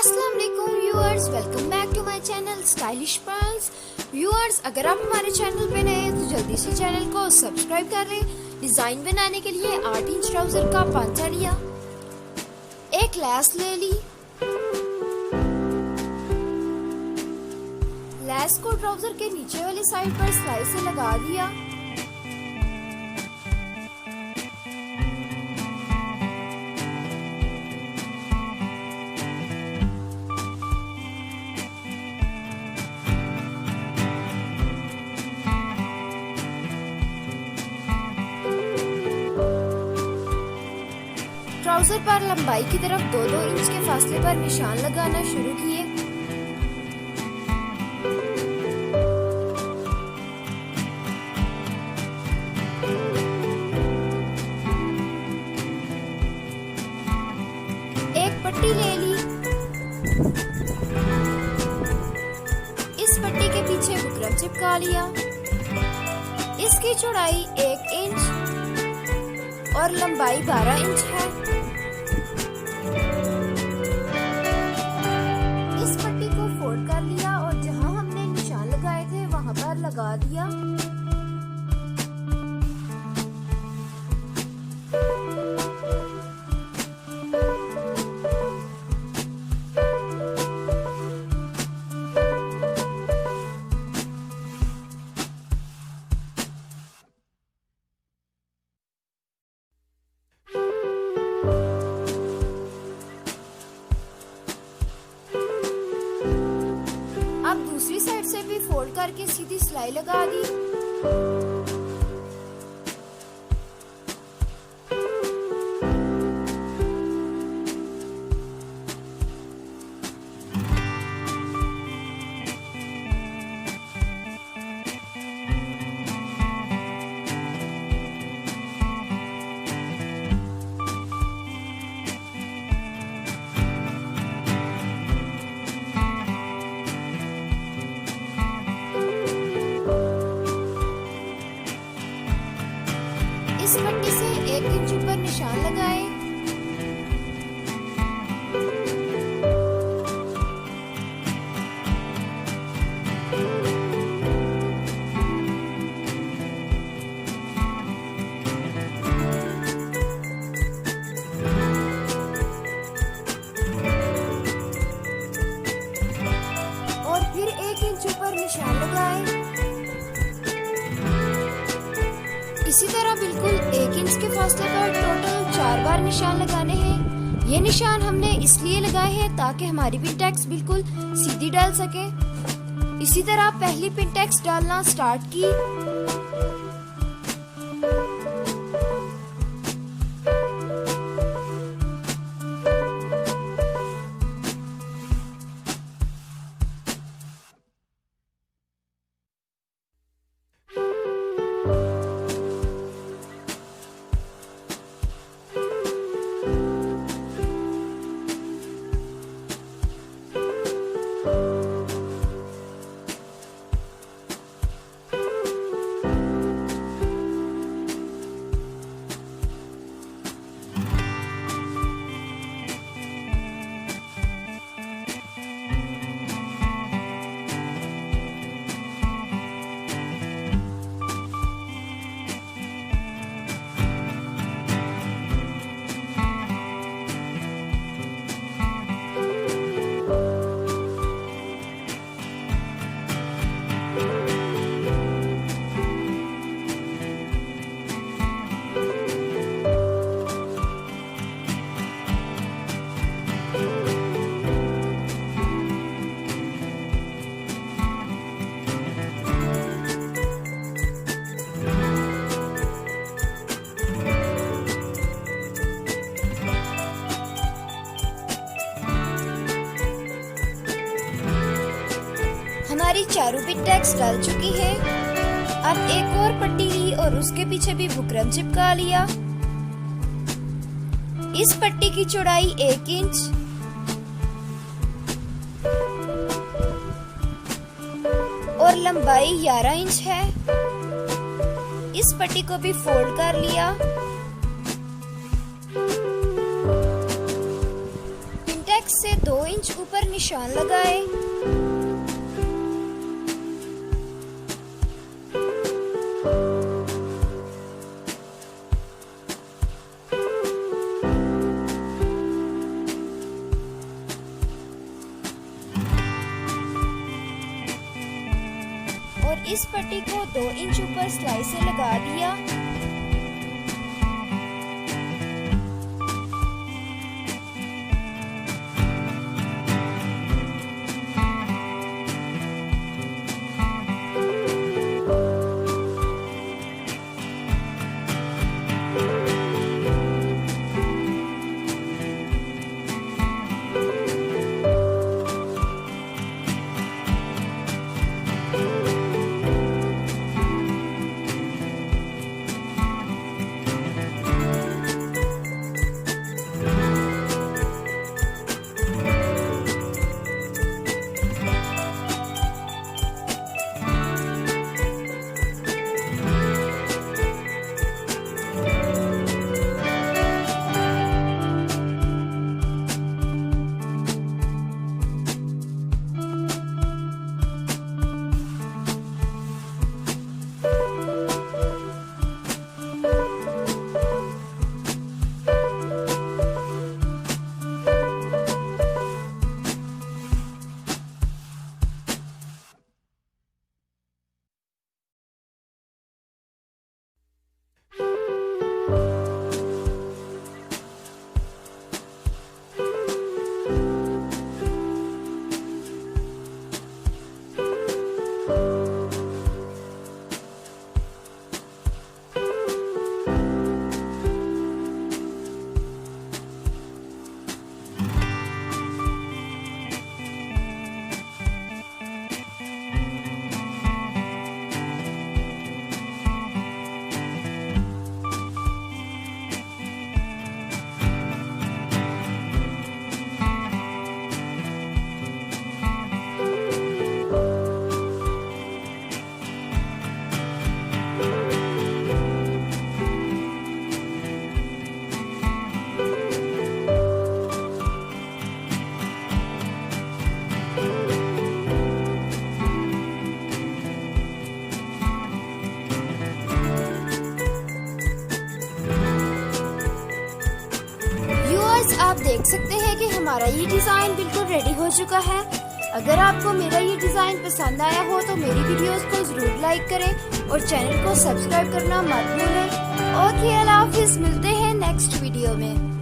अस्सलाम वालेकुम viewers, welcome back to my channel stylish pearls. Viewers, अगर आप हमारे चैनल पे नए हैं तो जल्दी से चैनल को सब्सक्राइब कर लें। डिजाइन बनाने के लिए 8 इंच ट्राउजर का पांचा लिया, एक लैस ले ली, लैस को ट्राउजर के नीचे वाली साइड पर सिलाई से लगा दिया। ट्राउजर पर लंबाई की तरफ 2-2 इंच के फासले पर निशान लगाना शुरू किए। एक पट्टी ले ली, इस पट्टी के पीछे बुकरम चिपका लिया। इसकी चौड़ाई 1 इंच और लंबाई 12 इंच है। इस पट्टी को फोल्ड कर लिया और जहां हमने निशान लगाए थे वहां पर लगा दिया। अब दूसरी साइड से भी फोल्ड करके सीधी सिलाई लगा दी। इस पट्टी से 1 इंच ऊपर निशान लगाए। और फिर 1 इंच ऊपर निशान लगाए। इसी तरह बिल्कुल 1 इंच के फासले पर टोटल 4 बार निशान लगाने हैं। ये निशान हमने इसलिए लगाए हैं ताकि हमारी पिन टैग्स बिल्कुल सीधी डाल सके। इसी तरह पहली पिन टैग्स डालना स्टार्ट की। हमारी चारों पिन टैग्स डाल चुकी है। अब एक और पट्टी ली और उसके पीछे भी बुकरम चिपका लिया। इस पट्टी की चौड़ाई 1 इंच और लंबाई 11 इंच है। इस पट्टी को भी फोल्ड कर लिया। से 2 इंच ऊपर निशान लगाए। और इस पट्टी को 2 इंच ऊपर सिलाई से लगा दिया। आप देख सकते हैं कि हमारा ये डिजाइन बिल्कुल रेडी हो चुका है। अगर आपको मेरा ये डिजाइन पसंद आया हो तो मेरी वीडियोस को जरूर लाइक करें और चैनल को सब्सक्राइब करना मत भूलें। ओके, अल्लाह हाफिज, मिलते हैं नेक्स्ट वीडियो में।